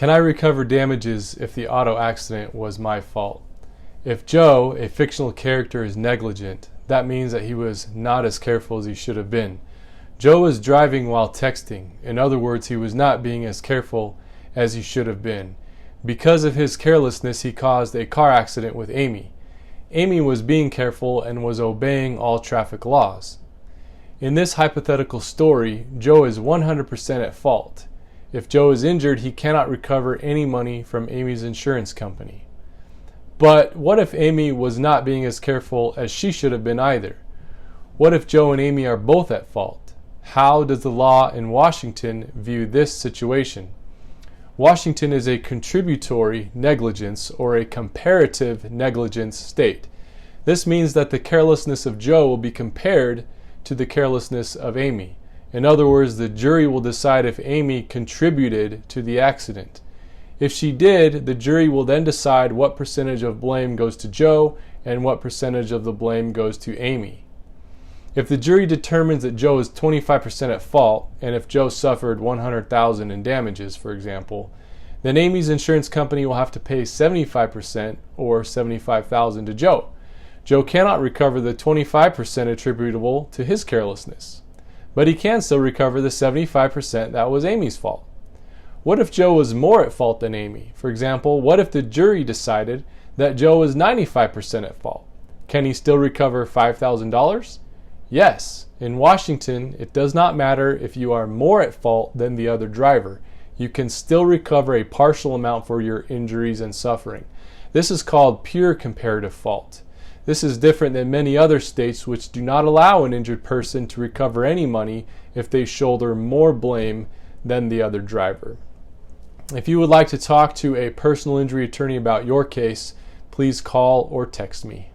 Can I recover damages if the auto accident was my fault? If Joe, a fictional character, is negligent, that means that he was not as careful as he should have been. Joe was driving while texting. In other words, he was not being as careful as he should have been. Because of his carelessness, he caused a car accident with Amy. Amy was being careful and was obeying all traffic laws. In this hypothetical story, Joe is 100% at fault. If Joe is injured, he cannot recover any money from Amy's insurance company. But what if Amy was not being as careful as she should have been either? What if Joe and Amy are both at fault? How does the law in Washington view this situation? Washington is a contributory negligence or a comparative negligence state. This means that the carelessness of Joe will be compared to the carelessness of Amy. In other words, the jury will decide if Amy contributed to the accident. If she did, the jury will then decide what percentage of blame goes to Joe and what percentage of the blame goes to Amy. If the jury determines that Joe is 25% at fault, and if Joe suffered $100,000 in damages, for example, then Amy's insurance company will have to pay 75% or $75,000 to Joe. Joe cannot recover the 25% attributable to his carelessness, but he can still recover the 75% that was Amy's fault. What if Joe was more at fault than Amy? For example, what if the jury decided that Joe was 95% at fault? Can he still recover $5,000? Yes. In Washington, it does not matter if you are more at fault than the other driver. You can still recover a partial amount for your injuries and suffering. This is called pure comparative fault. This is different than many other states which do not allow an injured person to recover any money if they shoulder more blame than the other driver. If you would like to talk to a personal injury attorney about your case, please call or text me.